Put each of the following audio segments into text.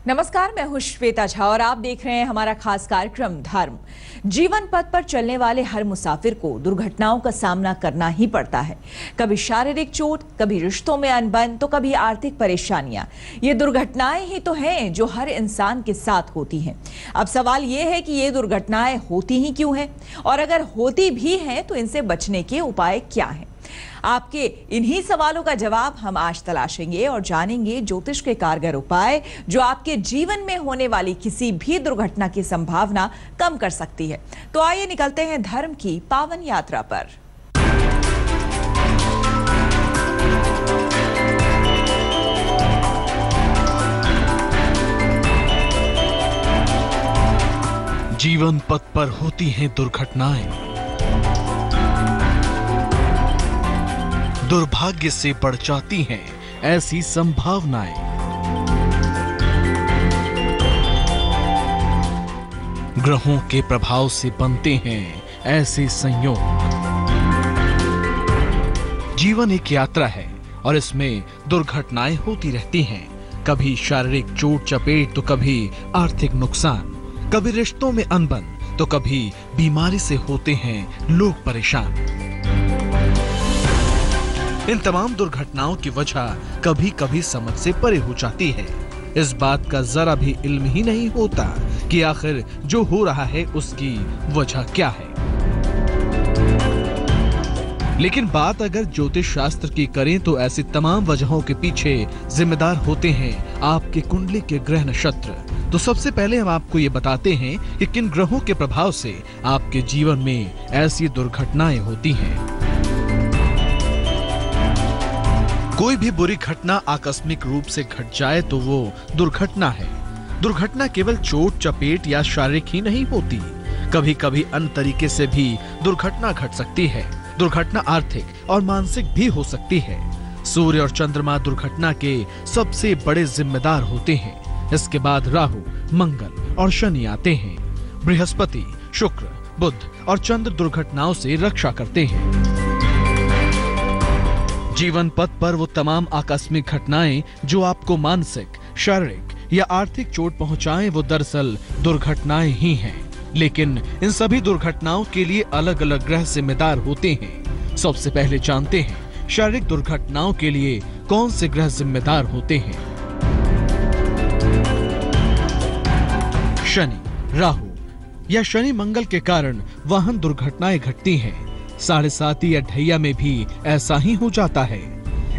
नमस्कार, मैं हूं श्वेता झा और आप देख रहे हैं हमारा खास कार्यक्रम धर्म। जीवन पथ पर चलने वाले हर मुसाफिर को दुर्घटनाओं का सामना करना ही पड़ता है। कभी शारीरिक चोट, कभी रिश्तों में अनबन, तो कभी आर्थिक परेशानियां। ये दुर्घटनाएं ही तो हैं जो हर इंसान के साथ होती हैं। अब सवाल ये है कि ये दुर्घटनाएं होती ही क्यों हैं, और अगर होती भी हैं तो इनसे बचने के उपाय क्या हैं। आपके इन्हीं सवालों का जवाब हम आज तलाशेंगे और जानेंगे ज्योतिष के कारगर उपाय जो आपके जीवन में होने वाली किसी भी दुर्घटना की संभावना कम कर सकती है। तो आइए निकलते हैं धर्म की पावन यात्रा पर। जीवन पथ पर होती हैं दुर्घटनाएं, दुर्भाग्य से बढ़ जाती हैं ऐसी संभावनाएं। ग्रहों के प्रभाव से बनते हैं ऐसे संयोग। जीवन एक यात्रा है और इसमें दुर्घटनाएं होती रहती हैं। कभी शारीरिक चोट चपेट तो कभी आर्थिक नुकसान, कभी रिश्तों में अनबन तो कभी बीमारी से होते हैं लोग परेशान। इन तमाम दुर्घटनाओं की वजह कभी कभी समझ से परे हो जाती है। इस बात का जरा भी इल्म ही नहीं होता कि आखिर जो हो रहा है उसकी वजह क्या है। लेकिन बात अगर ज्योतिष शास्त्र की करें तो ऐसी तमाम वजहों के पीछे जिम्मेदार होते हैं आपके कुंडली के ग्रह नक्षत्र। तो सबसे पहले हम आपको ये बताते हैं कि किन ग्रहों के प्रभाव से आपके जीवन में ऐसी दुर्घटनाएं होती हैं। कोई भी बुरी घटना आकस्मिक रूप से घट जाए तो वो दुर्घटना है। दुर्घटना केवल चोट चपेट या शारीरिक ही नहीं होती, कभी कभी अन्य तरीके से भी दुर्घटना घट सकती है। दुर्घटना आर्थिक और मानसिक भी हो सकती है। सूर्य और चंद्रमा दुर्घटना के सबसे बड़े जिम्मेदार होते हैं। इसके बाद राहु, मंगल और शनि आते हैं। बृहस्पति, शुक्र, बुध और चंद्र दुर्घटनाओं से रक्षा करते हैं। जीवन पथ पर वो तमाम आकस्मिक घटनाएं जो आपको मानसिक, शारीरिक या आर्थिक चोट पहुंचाएं वो दरअसल दुर्घटनाएं ही हैं। लेकिन इन सभी दुर्घटनाओं के लिए अलग अलग ग्रह जिम्मेदार होते हैं। सबसे पहले जानते हैं शारीरिक दुर्घटनाओं के लिए कौन से ग्रह जिम्मेदार होते हैं। शनि, राहु या शनि मंगल के कारण वाहन दुर्घटनाएं घटती हैं। 7.5 या ढैया में भी ऐसा ही हो जाता है।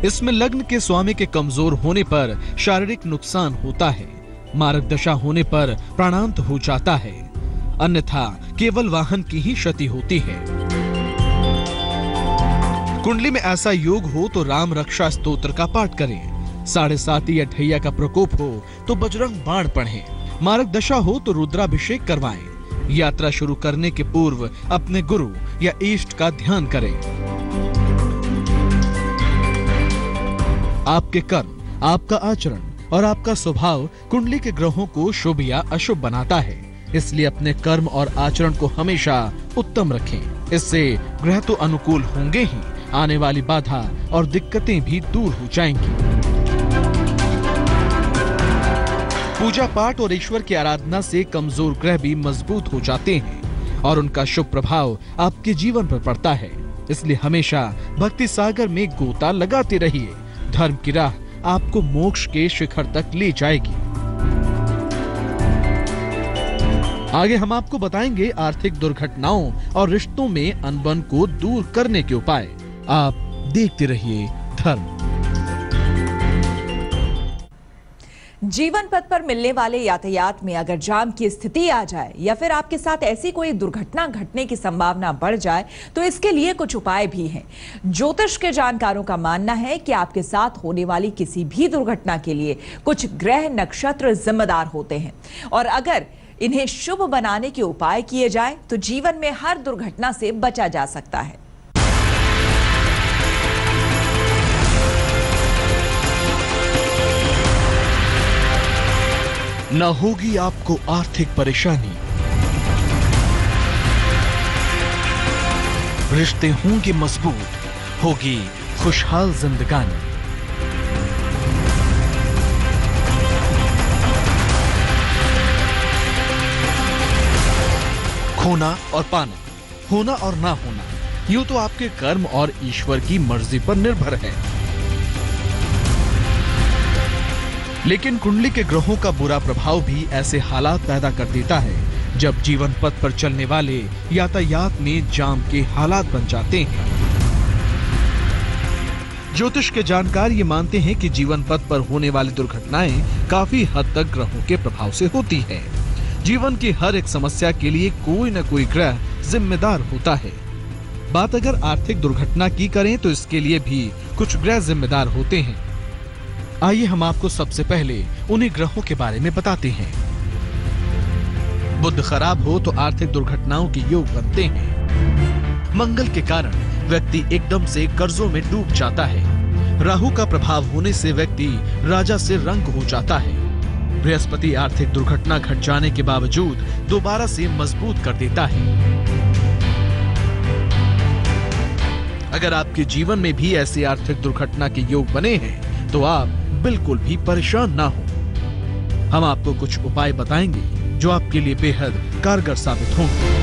इसमें लग्न के स्वामी के कमजोर होने पर शारीरिक नुकसान होता है। मारक दशा होने पर प्राणांत हो जाता है, अन्यथा केवल वाहन की ही क्षति होती है। कुंडली में ऐसा योग हो तो राम रक्षा स्तोत्र का पाठ करें। 7.5 या ढैया का प्रकोप हो तो बजरंग बाण पढ़ें। मारक दशा हो तो रुद्राभिषेक करवाएं। यात्रा शुरू करने के पूर्व अपने गुरु या इष्ट का ध्यान करें। आपके कर्म, आपका आचरण और आपका स्वभाव कुंडली के ग्रहों को शुभ या अशुभ बनाता है। इसलिए अपने कर्म और आचरण को हमेशा उत्तम रखें। इससे ग्रह तो अनुकूल होंगे ही, आने वाली बाधा और दिक्कतें भी दूर हो जाएंगी। पूजा पाठ और ईश्वर की आराधना से कमजोर ग्रह भी मजबूत हो जाते हैं और उनका शुभ प्रभाव आपके जीवन पर पड़ता है। इसलिए हमेशा भक्ति सागर में गोता लगाते रहिए। धर्म की राह आपको मोक्ष के शिखर तक ले जाएगी। आगे हम आपको बताएंगे आर्थिक दुर्घटनाओं और रिश्तों में अनबन को दूर करने के उपाय। आप देखते रहिए धर्म। जीवन पथ पर मिलने वाले यातायात में अगर जाम की स्थिति आ जाए या फिर आपके साथ ऐसी कोई दुर्घटना घटने की संभावना बढ़ जाए तो इसके लिए कुछ उपाय भी हैं। ज्योतिष के जानकारों का मानना है कि आपके साथ होने वाली किसी भी दुर्घटना के लिए कुछ ग्रह नक्षत्र जिम्मेदार होते हैं और अगर इन्हें शुभ बनाने के उपाय किए जाए तो जीवन में हर दुर्घटना से बचा जा सकता है। न होगी आपको आर्थिक परेशानी, रिश्ते होंगे मजबूत, होगी खुशहाल जिंदगानी। होना और पाना, होना और ना होना, यूं तो आपके कर्म और ईश्वर की मर्जी पर निर्भर है। लेकिन कुंडली के ग्रहों का बुरा प्रभाव भी ऐसे हालात पैदा कर देता है जब जीवन पथ पर चलने वाले यातायात में जाम के हालात बन जाते हैं। ज्योतिष के जानकार ये मानते हैं कि जीवन पथ पर होने वाली दुर्घटनाएं काफी हद तक ग्रहों के प्रभाव से होती है। जीवन की हर एक समस्या के लिए कोई न कोई ग्रह जिम्मेदार होता है। बात अगर आर्थिक दुर्घटना की करें तो इसके लिए भी कुछ ग्रह जिम्मेदार होते हैं। आइए हम आपको सबसे पहले उन्हीं ग्रहों के बारे में बताते हैं। बुध खराब हो तो आर्थिक दुर्घटनाओं के योग बनते हैं। मंगल के कारण व्यक्ति एकदम से कर्जों में डूब जाता है। राहु का प्रभाव होने से व्यक्ति राजा से रंग हो जाता है। बृहस्पति आर्थिक दुर्घटना घट जाने के बावजूद दोबारा से मजबूत कर देता है। अगर आपके जीवन में भी ऐसी आर्थिक दुर्घटना के योग बने हैं तो आप बिल्कुल भी परेशान ना हो। हम आपको कुछ उपाय बताएंगे जो आपके लिए बेहद कारगर साबित होंगे।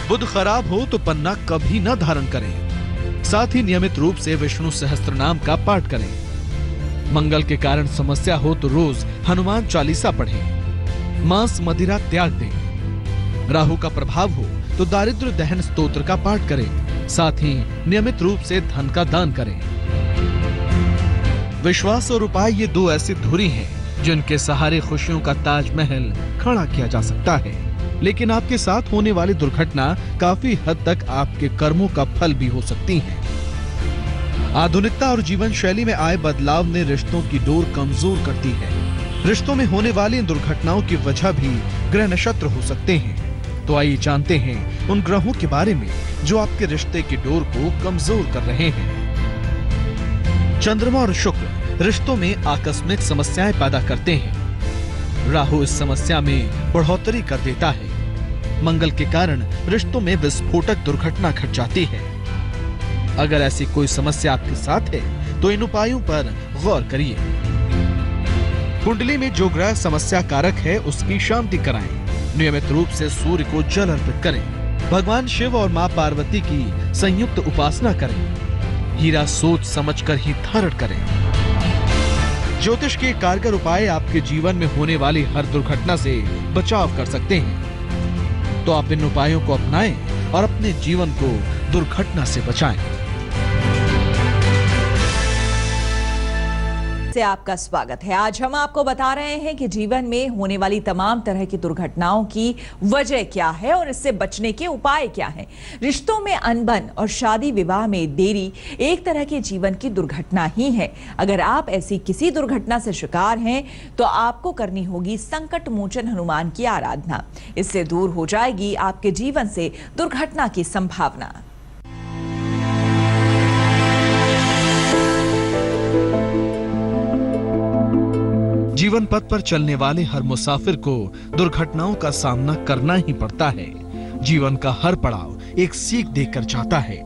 बुध खराब हो तो पन्ना कभी न धारण करें। साथ ही नियमित रूप से विष्णु सहस्त्र नाम का पाठ करें। मंगल के कारण समस्या हो तो रोज हनुमान चालीसा पढ़ें। मांस मदिरा त्याग दें। राहु का प्रभाव हो तो दारिद्र्य दहन स्तोत्र का पाठ करें। साथ ही नियमित रूप से धन का दान करें। विश्वास और उपाय ये दो ऐसी धुरी हैं जिनके सहारे खुशियों का ताजमहल खड़ा किया जा सकता है। लेकिन आपके साथ होने वाली दुर्घटना काफी हद तक आपके कर्मों का फल भी हो सकती है। आधुनिकता और जीवन शैली में आए बदलाव ने रिश्तों की डोर कमजोर करती है। रिश्तों में होने वाली इन दुर्घटनाओं की वजह भी ग्रह नक्षत्र हो सकते हैं। तो आइए जानते हैं उन ग्रहों के बारे में जो आपके रिश्ते की डोर को कमजोर कर रहे हैं। चंद्रमा और शुक्र रिश्तों में आकस्मिक समस्याएं पैदा करते हैं। राहु इस समस्या में बढ़ोतरी कर देता है। मंगल के कारण रिश्तों में विस्फोटक दुर्घटना घट जाती है। अगर ऐसी कोई समस्या आपके साथ है तो इन उपायों पर गौर करिए। कुंडली में जो ग्रह समस्या कारक है उसकी शांति कराएं। नियमित रूप से सूर्य को जल अर्पित करें। भगवान शिव और मां पार्वती की संयुक्त उपासना करें। हीरा सोच समझकर ही धारण करें। ज्योतिष के कारगर उपाय आपके जीवन में होने वाली हर दुर्घटना से बचाव कर सकते हैं। तो आप इन उपायों को अपनाएं और अपने जीवन को दुर्घटना से बचाएं। से आपका स्वागत है। आज हम आपको बता रहे हैं कि जीवन में होने वाली तमाम तरह की दुर्घटनाओं की वजह क्या है और इससे बचने के उपाय क्या हैं। रिश्तों में अनबन और शादी विवाह में देरी एक तरह के जीवन की दुर्घटना ही है। अगर आप ऐसी किसी दुर्घटना से शिकार हैं तो आपको करनी होगी संकट मोचन हनुमान की आराधना। इससे दूर हो जाएगी आपके जीवन से दुर्घटना की संभावना। जीवन पथ पर चलने वाले हर मुसाफिर को दुर्घटनाओं का सामना करना ही पड़ता है। जीवन का हर पड़ाव एक सीख देकर जाता है।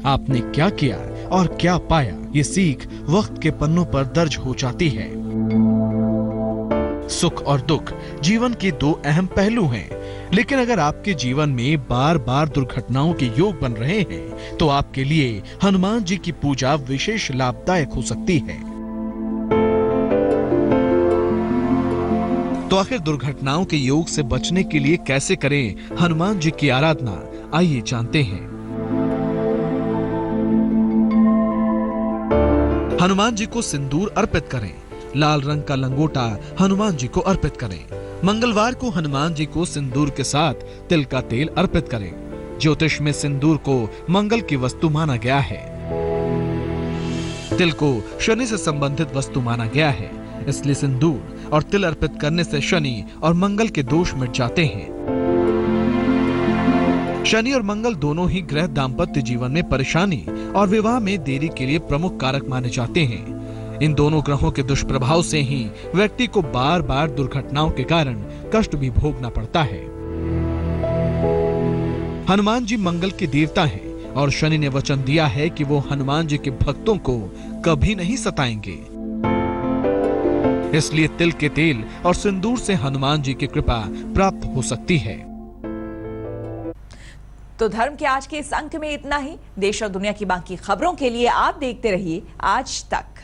आपने क्या किया और क्या पाया, ये सीख वक्त के पन्नों पर दर्ज हो जाती है। सुख और दुख जीवन के दो अहम पहलू हैं, लेकिन अगर आपके जीवन में बार बार दुर्घटनाओं के योग बन रहे हैं तो आपके लिए हनुमान जी की पूजा विशेष लाभदायक हो सकती है। तो आखिर दुर्घटनाओं के योग से बचने के लिए कैसे करें हनुमान जी की आराधना, आइए जानते हैं। हनुमान जी को सिंदूर अर्पित करें। लाल रंग का लंगोटा हनुमान जी को अर्पित करें। मंगलवार को हनुमान जी को सिंदूर के साथ तिल का तेल अर्पित करें। ज्योतिष में सिंदूर को मंगल की वस्तु माना गया है। तिल को शनि से संबंधित वस्तु माना गया है, इसलिए सिंदूर और तिल अर्पित करने से शनि और मंगल के दोष मिट जाते हैं। शनि और मंगल दोनों ही ग्रह दाम्पत्य जीवन में परेशानी और विवाह में देरी के लिए प्रमुख कारक माने जाते हैं। इन दोनों ग्रहों के दुष्प्रभाव से ही व्यक्ति को बार बार दुर्घटनाओं के कारण कष्ट भी भोगना पड़ता है। हनुमान जी मंगल के देवता हैं और शनि ने वचन दिया है कि वो हनुमान जी के भक्तों को कभी नहीं सताएंगे। इसलिए तिल के तेल और सिंदूर से हनुमान जी की कृपा प्राप्त हो सकती है। तो धर्म के आज के इस अंक में इतना ही। देश और दुनिया की बाकी खबरों के लिए आप देखते रहिए आज तक।